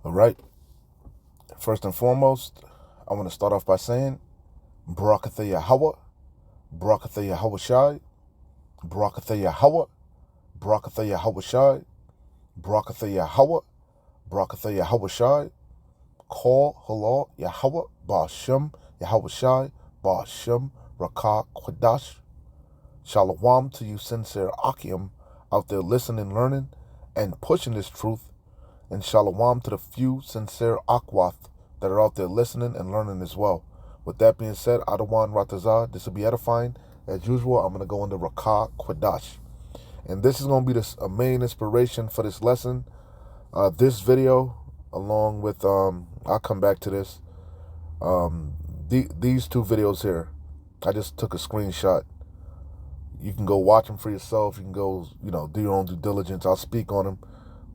All right. First and foremost, I want to start off by saying, Barakatha Yahweh, Barakatha Yahweh Shai, Barakatha Yahweh, Barakatha Yahweh Shai, Barakatha Yahweh, Barakatha Yahweh Shai, Call Halal Yahweh, Ba'ashem Yahweh Shai, Ba'ashem Rakah Kwadash. Shalom to you sincere Akim out there listening, learning, and pushing this truth. And shalom to the few sincere Akwath that are out there listening and learning as well. With that being said, Adawan Ratazah, this will be edifying. As usual, I'm going to go into Rakah Kwadash. And this is going to be a main inspiration for this lesson. This video, along with, I'll come back to this. These two videos here, I just took a screenshot. You can go watch them for yourself. You can go, do your own due diligence. I'll speak on them.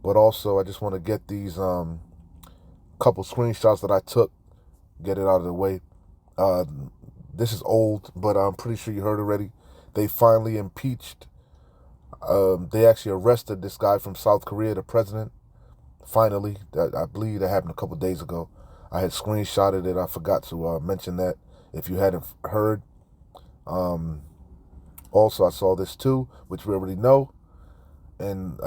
But also, I just want to get these couple screenshots that I took, get it out of the way. This is old, but I'm pretty sure you heard already. They finally impeached. They actually arrested this guy from South Korea, the president. Finally, I believe that happened a couple days ago. I had screenshotted it. I forgot to mention that if you hadn't heard. Also, I saw this too, which we already know. And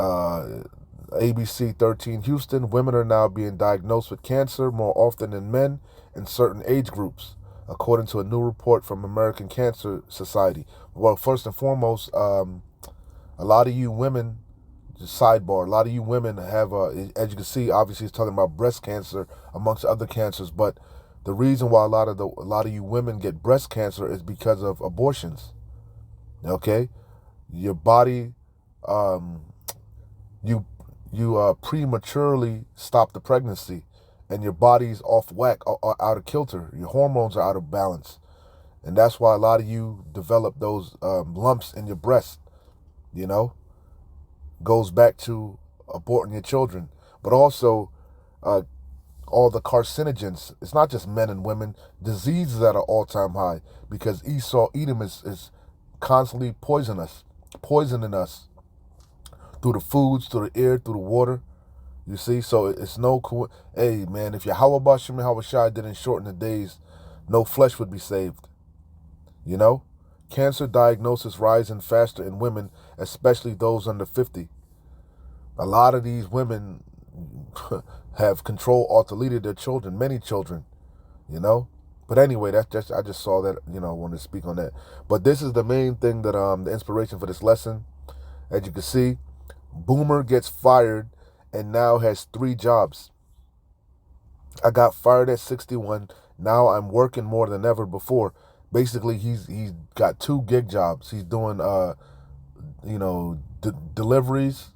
ABC 13 Houston, women are now being diagnosed with cancer more often than men in certain age groups, according to a new report from American Cancer Society. Well, first and foremost, a lot of you women, just sidebar, a lot of you women have, as you can see, obviously it's talking about breast cancer amongst other cancers, but the reason why a lot of you women get breast cancer is because of abortions. Okay? Your body, you prematurely stop the pregnancy, and your body's off whack, out of kilter. Your hormones are out of balance, and that's why a lot of you develop those lumps in your breast. Goes back to aborting your children, but also all the carcinogens. It's not just men and women. Diseases at an all-time high because Edom is constantly poisoning us through the foods, through the air, through the water. You see, so it's no cool. Hey, man, if Yahweh Bashim Yahweh Shai didn't shorten the days, no flesh would be saved. Cancer diagnosis rising faster in women, especially those under 50. A lot of these women have control alt-deleted their children, many children, But anyway, I just saw that, wanted to speak on that. But this is the main thing that, the inspiration for this lesson. As you can see, Boomer gets fired and now has 3 jobs. I got fired at 61. Now I'm working more than ever before. Basically, he's got 2 gig jobs. He's doing, deliveries,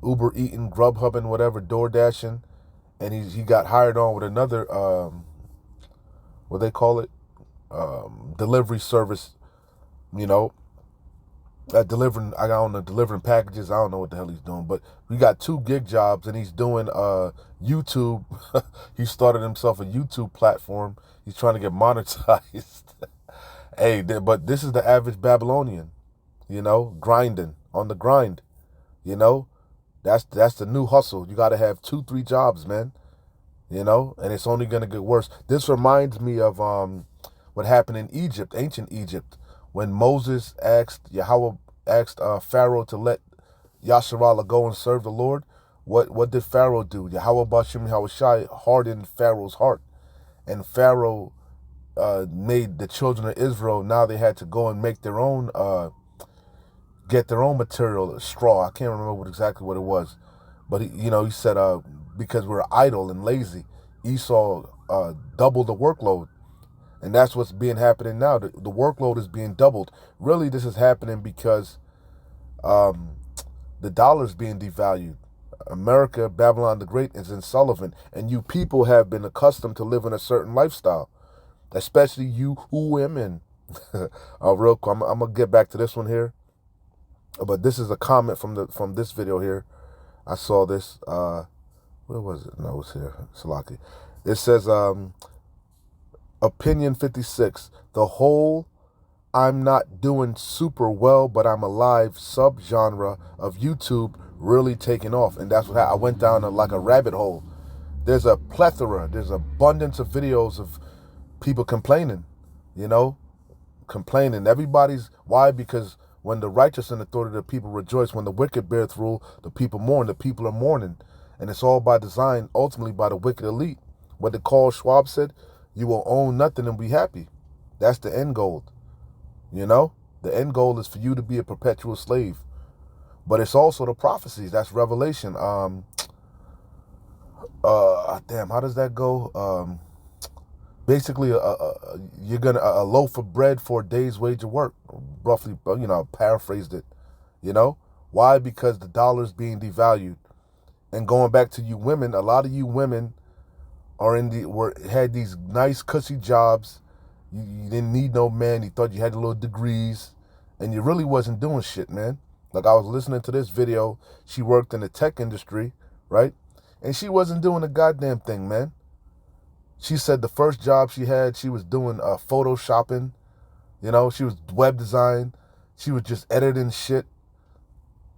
Uber Eating, Grubhubbing, whatever, Door Dashing, and he got hired on with another, what they call it, delivery service, delivering packages. I don't know what the hell he's doing, but we got 2 gig jobs, and he's doing YouTube. He started himself a YouTube platform. He's trying to get monetized. Hey, but this is the average Babylonian, grinding on the grind. That's the new hustle. You got to have 2-3 jobs, man. And it's only gonna get worse. This reminds me of what happened in Egypt, ancient Egypt, when Moses asked Pharaoh to let Yasharallah go and serve the Lord. What did Pharaoh do? Yahweh Bashim Yahweh Shai hardened Pharaoh's heart, and Pharaoh made the children of Israel. Now they had to go and make their own, get their own material, straw. I can't remember exactly what it was, but he said because we're idle and lazy, Esau doubled the workload. And that's what's happening now. The workload is being doubled. Really, this is happening because the dollar is being devalued. America, Babylon the Great, is insolvent. And you people have been accustomed to living a certain lifestyle. Especially you women. Real quick, I'm going to get back to this one here. But this is a comment from this video here. I saw this. Where was it? No, it's here. Salaki. It says, Opinion 56. The whole I'm not doing super well, but I'm alive subgenre of YouTube really taking off. And that's what I went down like a rabbit hole. there's a plethora, there's abundance of videos of people complaining, you know, complaining. Everybody's, why? Because when the righteous and authority of the people rejoice, when the wicked beareth rule, the people mourn, the people are mourning. And it's all by design, ultimately by the wicked elite. What the Carl Schwab said, you will own nothing and be happy. That's the end goal, you know? The end goal is for you to be a perpetual slave. But it's also the prophecies. That's Revelation. Damn, how does that go? Basically, you're gonna a loaf of bread for a day's wage of work. Roughly, paraphrased it. You know why? Because the dollar's being devalued. And going back to you women, a lot of you women are had these nice cushy jobs. You didn't need no man. You thought you had little degrees, and you really wasn't doing shit, man. Like I was listening to this video. She worked in the tech industry, right? And she wasn't doing a goddamn thing, man. She said the first job she had, she was doing photoshopping. You know, she was web design. She was just editing shit.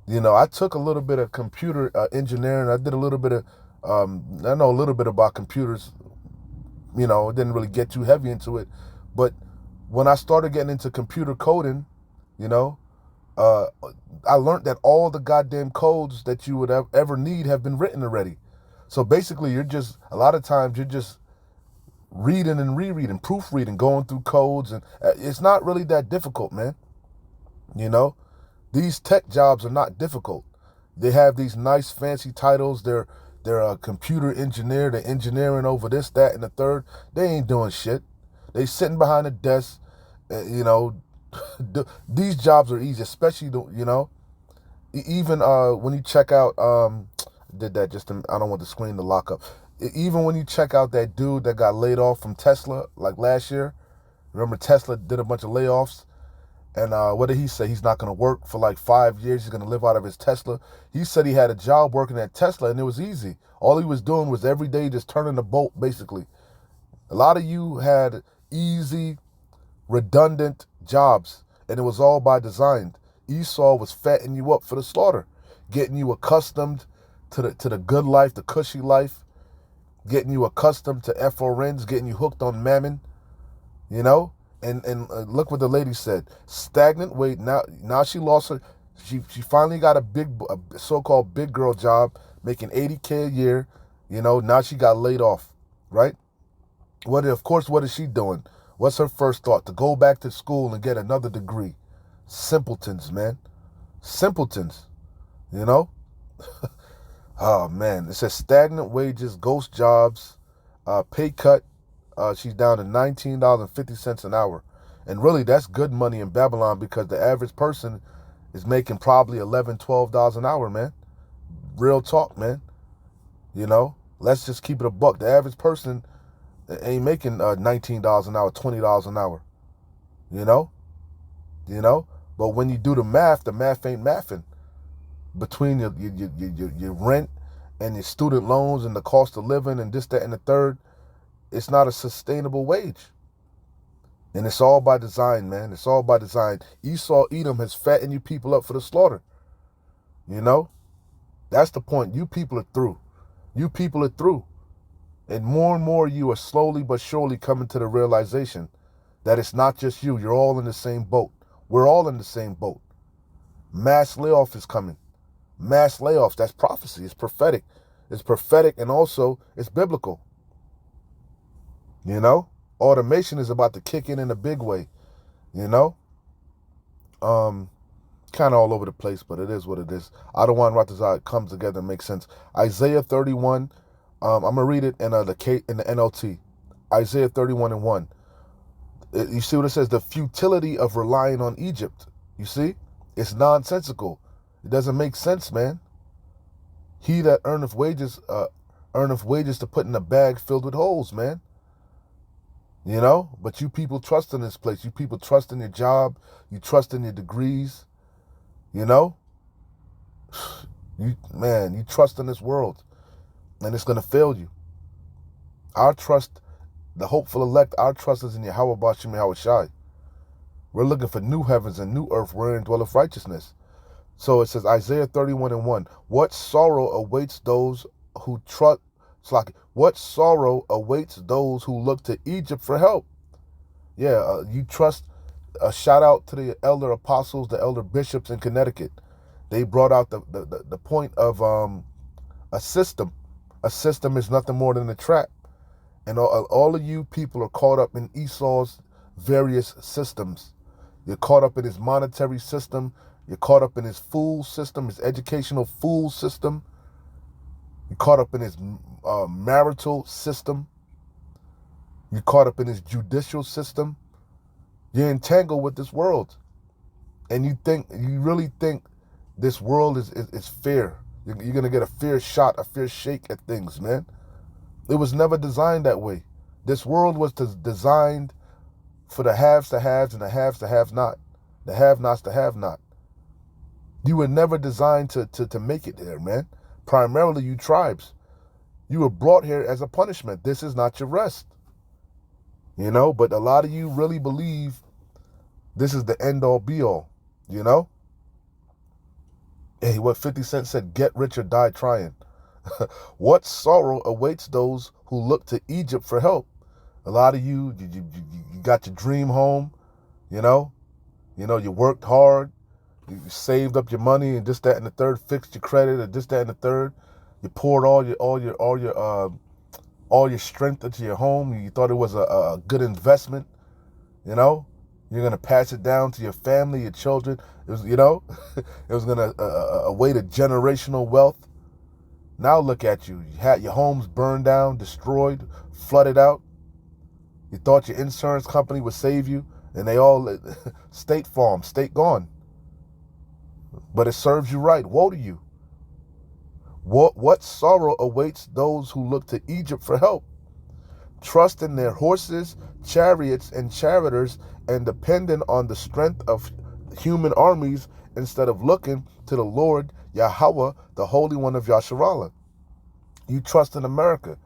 You know, I took a little bit of computer engineering. I did a little bit of, I know a little bit about computers. You know, it didn't really get too heavy into it. But when I started getting into computer coding, you know, I learned that all the goddamn codes that you would ever need have been written already. So basically, a lot of times you're just reading and rereading, proofreading, going through codes. And it's not really that difficult, man. You know, these tech jobs are not difficult. They have these nice fancy titles. They're a computer engineer. They're engineering over this, that, and the third. They ain't doing shit. They sitting behind a desk. You know, these jobs are easy, especially even when you check out. Did that just I don't want the screen to lock up. Even when you check out that dude that got laid off from Tesla like last year. Remember Tesla did a bunch of layoffs. And what did he say? He's not going to work for like 5 years. He's going to live out of his Tesla. He said he had a job working at Tesla, and it was easy. All he was doing was every day just turning the bolt, basically. A lot of you had easy, redundant jobs, and it was all by design. Esau was fattening you up for the slaughter, getting you accustomed to the good life, the cushy life, getting you accustomed to FRNs, getting you hooked on mammon, you know? And look what the lady said. Stagnant weight. Now she lost her. She finally got a so-called big girl job, making $80K a year. You know, now she got laid off, right? What is she doing? What's her first thought? To go back to school and get another degree. Simpletons, man. Simpletons. You know? Oh, man. It says stagnant wages, ghost jobs, pay cut. She's down to $19.50 an hour. And really, that's good money in Babylon because the average person is making probably $11, $12 an hour, man. Real talk, man. You know, let's just keep it a buck. The average person ain't making $19 an hour, $20 an hour. You know? But when you do the math ain't mathing. Between your rent and your student loans and the cost of living and this, that, and the third, it's not a sustainable wage. And it's all by design, man. It's all by design. Esau, Edom has fattened you people up for the slaughter. You know? That's the point. You people are through. You people are through. And more you are slowly but surely coming to the realization that it's not just you. You're all in the same boat. We're all in the same boat. Mass layoff is coming. Mass layoffs. That's prophecy. It's prophetic. It's prophetic and also it's biblical. You know, automation is about to kick in a big way, you know, kind of all over the place, but it is what it is. I don't want to come together and make sense. Isaiah 31, I'm going to read it in the NLT. Isaiah 31:1. You see what it says? The futility of relying on Egypt. You see? It's nonsensical. It doesn't make sense, man. He that earneth wages to put in a bag filled with holes, man. You know, but you people trust in this place. You people trust in your job. You trust in your degrees. You know, you trust in this world, and it's gonna fail you. Our trust, the hopeful elect, our trust is in Yahweh Bashim Yahweh Shai. We're looking for new heavens and new earth wherein dwelleth righteousness. So it says Isaiah 31:1. What sorrow awaits those who It's like, what sorrow awaits those who look to Egypt for help? Yeah, you trust. A shout out to the elder apostles, the elder bishops in Connecticut. They brought out the point of a system. A system is nothing more than a trap. And all of you people are caught up in Esau's various systems. You're caught up in his monetary system. You're caught up in his fool system, his educational fool system. You're caught up in his marital system. You're caught up in his judicial system. You're entangled with this world. And you really think this world is fair. You're going to get a fair shot, a fair shake at things, man. It was never designed that way. This world was designed for the haves to haves and the haves to have not. The have-nots to have not. You were never designed to make it there, man. Primarily you tribes. You were brought here as a punishment. This is not your rest. You know, but a lot of you really believe this is the end all be all, you know? Hey, what 50 Cent said, get rich or die trying. What sorrow awaits those who look to Egypt for help? A lot of you got your dream home, you know? You worked hard, you saved up your money and this, that, and the third, fixed your credit or this, that, and the third. You poured all your strength into your home. You thought it was a good investment, you know? You're gonna pass it down to your family, your children. It was, it was gonna await a generational wealth. Now look at you. You had your homes burned down, destroyed, flooded out. You thought your insurance company would save you, and they all State Farm, state gone. But it serves you right. Woe to you. What sorrow awaits those who look to Egypt for help? Trust in their horses, chariots, and charioteers, and dependent on the strength of human armies instead of looking to the Lord Yahweh, the Holy One of Yasharallah. You trust in America.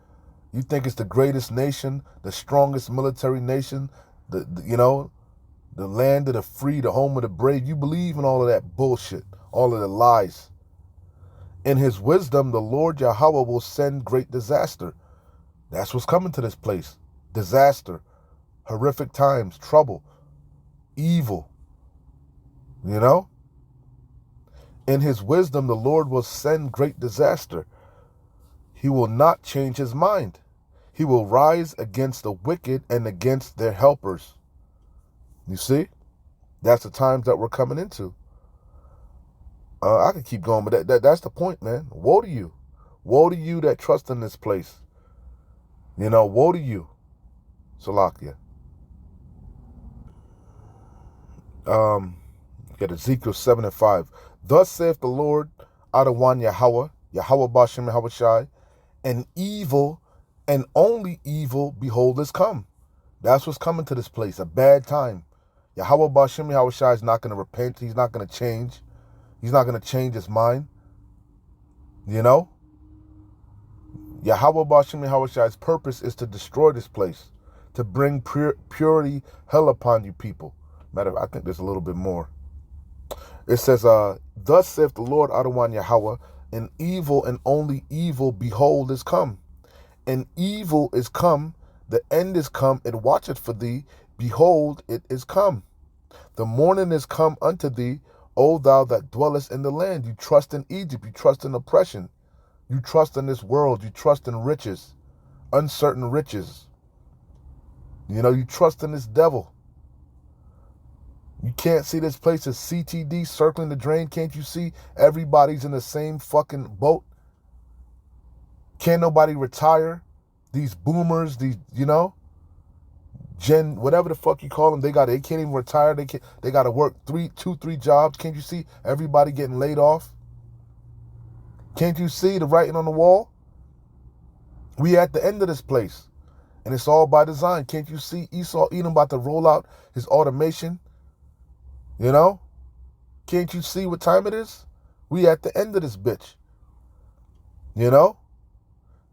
You think it's the greatest nation, the strongest military nation, the land of the free, the home of the brave. You believe in all of that bullshit, all of the lies. In his wisdom, the Lord Yahweh will send great disaster. That's what's coming to this place. Disaster, horrific times, trouble, evil. In his wisdom, the Lord will send great disaster. He will not change his mind. He will rise against the wicked and against their helpers. You see? That's the times that we're coming into. I could keep going, but that's the point, man. Woe to you. Woe to you that trust in this place. Woe to you. Salakia. Get Ezekiel 7:5. Thus saith the Lord, Adawan Yahweh, Yahweh Bashem Yahweh Shai, and evil and only evil, behold, is come. That's what's coming to this place, a bad time. Yahweh Bashem Yahweh Shai is not going to repent. He's not going to change. He's not going to change his mind. Yahweh Bashem Yahweh Shai's purpose is to destroy this place, to bring purity, hell upon you people. I think there's a little bit more. It says, thus saith the Lord Adawan Yahweh, and evil and only evil, behold, is come. And evil is come, the end is come, it watcheth for thee, behold, it is come. The morning is come unto thee, O thou that dwellest in the land. You trust in Egypt, you trust in oppression. You trust in this world, you trust in riches, uncertain riches. You trust in this devil. You can't see this place as CTD circling the drain. Can't you see everybody's in the same fucking boat? Can't nobody retire? These boomers, Gen, whatever the fuck you call them, they can't even retire. They got to work two, three jobs. Can't you see everybody getting laid off? Can't you see the writing on the wall? We at the end of this place, and it's all by design. Can't you see Esau Edom about to roll out his automation? Can't you see what time it is? We at the end of this bitch.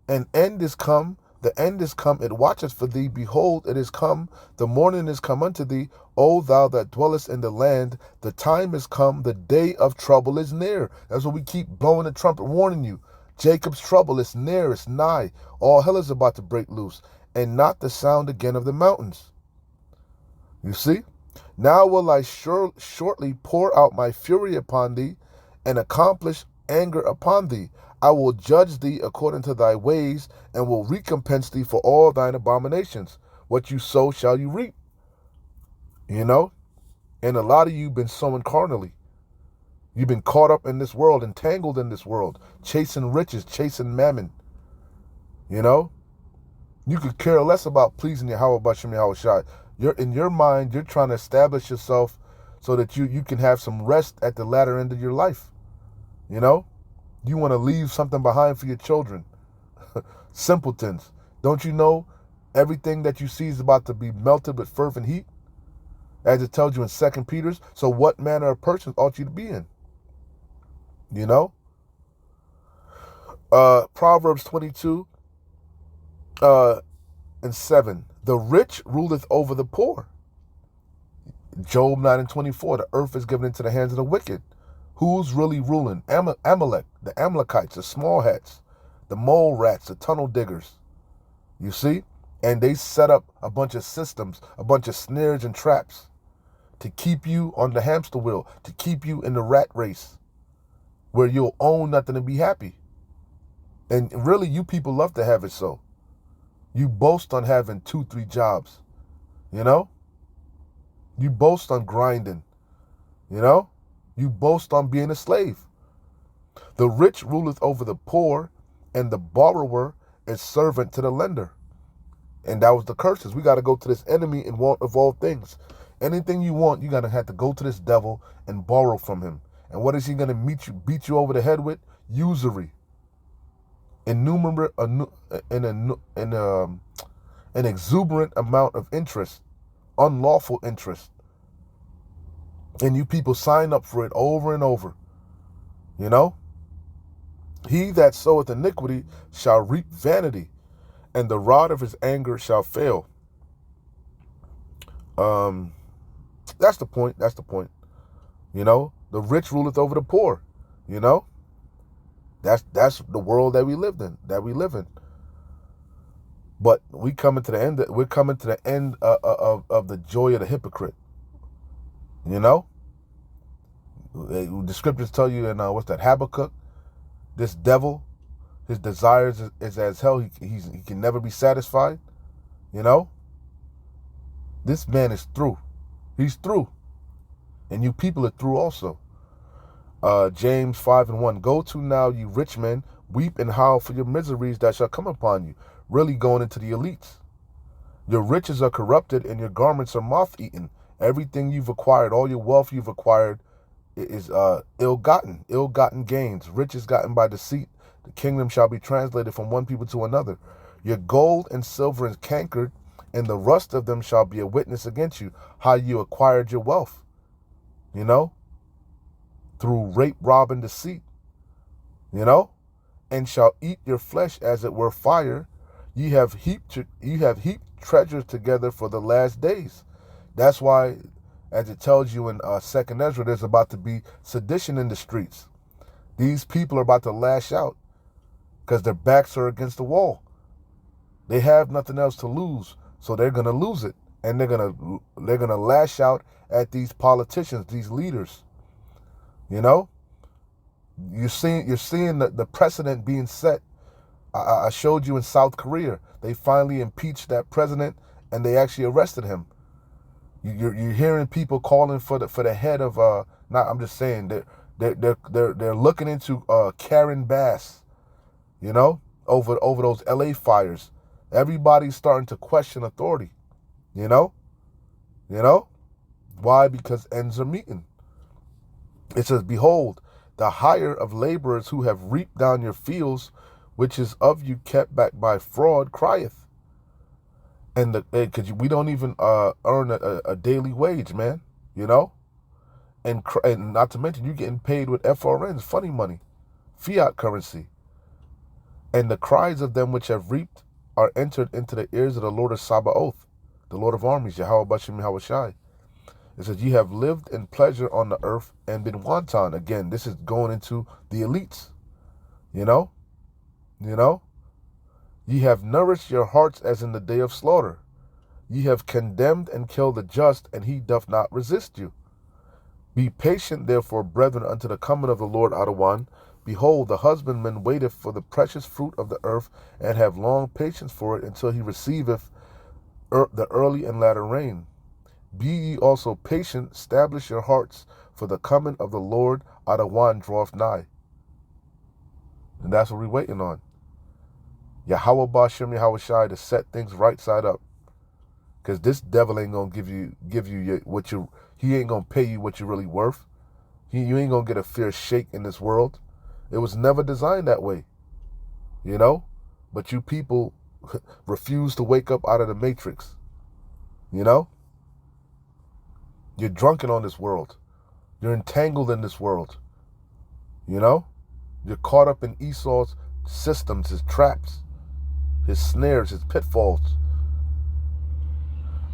An end is come. The end is come, it watcheth for thee. Behold, it is come. The morning is come unto thee, O thou that dwellest in the land. The time is come. The day of trouble is near. That's what we keep blowing the trumpet, warning you. Jacob's trouble is near, it's nigh. All hell is about to break loose, and not the sound again of the mountains. You see? Now will I shortly pour out my fury upon thee, and accomplish anger upon thee. I will judge thee according to thy ways, and will recompense thee for all thine abominations. What you sow shall you reap. You know? And a lot of you have been sowing carnally. You've been caught up in this world, entangled in this world, chasing riches, chasing mammon. You know? You could care less about pleasing Yahweh Bashem Yahweh Shai. In your mind, you're trying to establish yourself so that you can have some rest at the latter end of your life. You know? You want to leave something behind for your children. Simpletons. Don't you know everything that you see is about to be melted with fervent heat? As it tells you in 2 Peter. So what manner of person ought you to be in? You know? Proverbs 22 and 7. The rich ruleth over the poor. Job 9 and 24. The earth is given into the hands of the wicked. Who's really ruling? Amalek, the Amalekites, the small hats, the mole rats, the tunnel diggers. You see? And they set up a bunch of systems, a bunch of snares and traps to keep you on the hamster wheel, to keep you in the rat race where you'll own nothing and be happy. And really, you people love to have it so. You boast on having 2-3 jobs, you know? You boast on grinding, you know? You boast on being a slave. The rich ruleth over the poor, and the borrower is servant to the lender. And that was the curses. We got to go to this enemy in want of all things. Anything you want, you're going to have to go to this devil and borrow from him. And what is he going to beat you over the head with? Usury. An exuberant amount of interest, unlawful interest. And you people sign up for it over and over. You know? He that soweth iniquity shall reap vanity, and the rod of his anger shall fail. That's the point. That's the point. You know? The rich ruleth over the poor. You know? That's the world that we live in. But we're coming to the end of the joy of the hypocrite. You know? The scriptures tell you in Habakkuk, this devil, his desires is as hell. He can never be satisfied. You know? This man is through. He's through. And you people are through also. James 5 and 1. Go to now, you rich men, weep and howl for your miseries that shall come upon you. Really going into the elites. Your riches are corrupted and your garments are moth-eaten. Everything you've acquired, all your wealth you've acquired is ill-gotten gains. Riches gotten by deceit. The kingdom shall be translated from one people to another. Your gold and silver is cankered, and the rust of them shall be a witness against you, how you acquired your wealth. You know? Through rape, rob, and deceit. You know? And shall eat your flesh as it were fire. You have heaped treasures together for the last days. That's why, as it tells you in 2nd Esdras, there's about to be sedition in the streets. These people are about to lash out because their backs are against the wall. They have nothing else to lose, so they're going to lose it. And they're gonna lash out at these politicians, these leaders. You know? You're seeing the precedent being set. I showed you in South Korea. They finally impeached that president and they actually arrested him. You're hearing people calling for the head of I'm just saying they're looking into Karen Bass, you know, over those LA fires. Everybody's starting to question authority, you know? Why? Because ends are meeting. It says, behold, the hire of laborers who have reaped down your fields, which is of you kept back by fraud, crieth. And because we don't even earn a daily wage, man, you know? And not to mention, you're getting paid with FRNs, funny money, fiat currency. And the cries of them which have reaped are entered into the ears of the Lord of Sabaoth, the Lord of armies, Yahweh Bashem Yahweh Shai. It says, ye have lived in pleasure on the earth and been wanton. Again, this is going into the elites, you know? You know? Ye have nourished your hearts as in the day of slaughter. Ye have condemned and killed the just, and he doth not resist you. Be patient, therefore, brethren, unto the coming of the Lord out of one. Behold, the husbandman waiteth for the precious fruit of the earth, and have long patience for it, until he receiveth the early and latter rain. Be ye also patient, establish your hearts, for the coming of the Lord out of one draweth nigh. And that's what we're waiting on. Yahweh Bashem Yahweh Shai to set things right side up. Because this devil ain't gonna give you what you, he ain't gonna pay you what you're really worth. You ain't gonna get a fair shake in this world. It was never designed that way, you know. But you people refuse to wake up out of the matrix. You know, you're drunken on this world. You're entangled in this world. You know, you're caught up in Esau's systems, his traps, his snares, his pitfalls.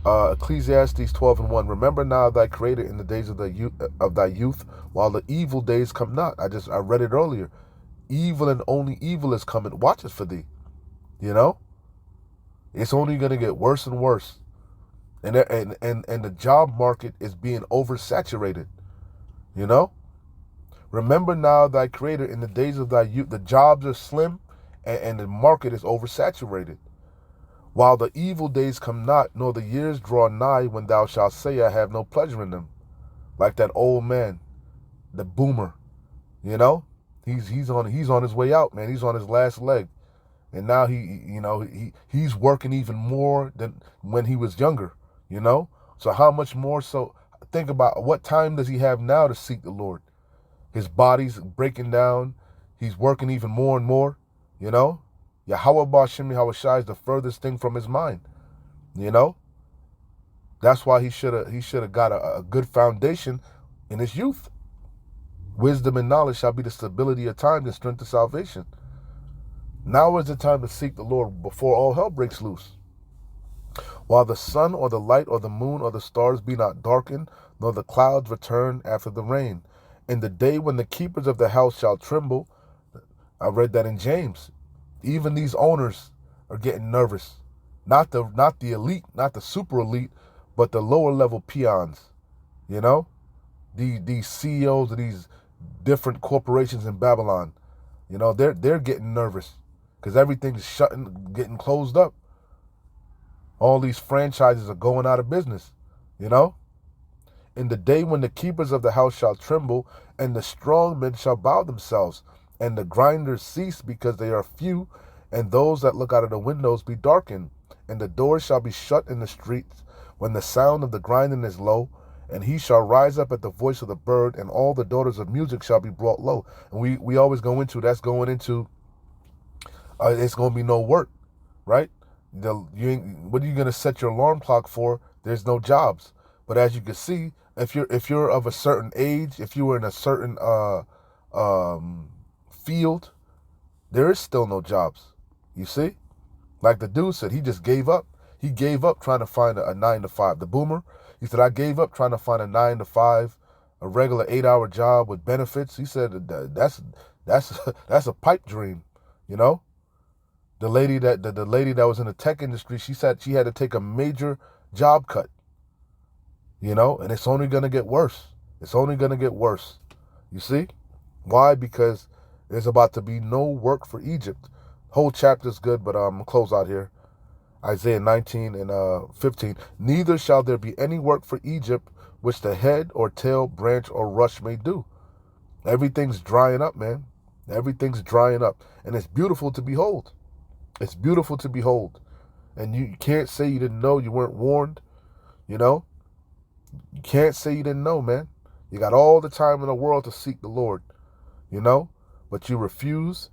Ecclesiastes 12:1. Remember now thy Creator in the days of thy youth, while the evil days come not. I read it earlier. Evil and only evil is coming. Watches for thee. You know, it's only going to get worse and worse, and the job market is being oversaturated. You know, remember now thy Creator in the days of thy youth. The jobs are slim, and the market is oversaturated. While the evil days come not, nor the years draw nigh, when thou shalt say, I have no pleasure in them. Like that old man, the boomer, you know, he's on his way out, man. He's on his last leg, and now he's working even more than when he was younger, you know. So how much more? So think about what time does he have now to seek the Lord? His body's breaking down. He's working even more and more, you know. Yahweh Bashem Yahweh Shai is the furthest thing from his mind, you know. That's why he should have got a good foundation in his youth. Wisdom and knowledge shall be the stability of time and strength of salvation. Now is the time to seek the Lord before all hell breaks loose. While the sun or the light or the moon or the stars be not darkened, nor the clouds return after the rain. In the day when the keepers of the house shall tremble, I read that in James. Even these owners are getting nervous. Not the elite, not the super elite, but the lower level peons. You know, these CEOs of these different corporations in Babylon. You know, they're getting nervous because everything's getting closed up. All these franchises are going out of business. You know, in the day when the keepers of the house shall tremble, and the strong men shall bow themselves, and the grinders cease because they are few, and those that look out of the windows be darkened, and the doors shall be shut in the streets, when the sound of the grinding is low, and he shall rise up at the voice of the bird, and all the daughters of music shall be brought low. And we always go into, it's going to be no work, right? What are you going to set your alarm clock for? There's no jobs. But as you can see, if you're of a certain age, if you were in a certain field, there is still no jobs. You see? Like the dude said, he just gave up. He gave up trying to find a 9-to-5. The boomer, he said, I gave up trying to find a 9-to-5, a regular 8-hour job with benefits. He said that's a pipe dream, you know? The lady that was in the tech industry, she said she had to take a major job cut. You know, and it's only going to get worse. It's only going to get worse. You see? Why? Because there's about to be no work for Egypt. Whole chapter's good, but I'm going to close out here. Isaiah 19 and 15. Neither shall there be any work for Egypt, which the head or tail, branch or rush may do. Everything's drying up, man. Everything's drying up. And it's beautiful to behold. It's beautiful to behold. And you can't say you didn't know, you weren't warned, you know? You can't say you didn't know, man. You got all the time in the world to seek the Lord, you know? But you refuse.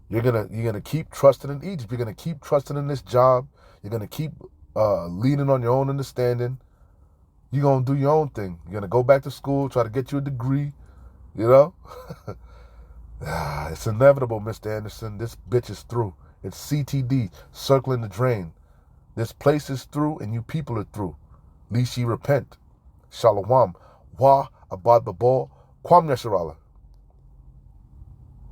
You're gonna keep trusting in Egypt. You're gonna keep trusting in this job. You're gonna keep leaning on your own understanding. You're gonna do your own thing. You're gonna go back to school, try to get you a degree, you know? It's inevitable, Mr. Anderson. This bitch is through. It's CTD, circling the drain. This place is through and you people are through. Least ye repent. Shalom. Wa abad babal. Kwam Yasharallah.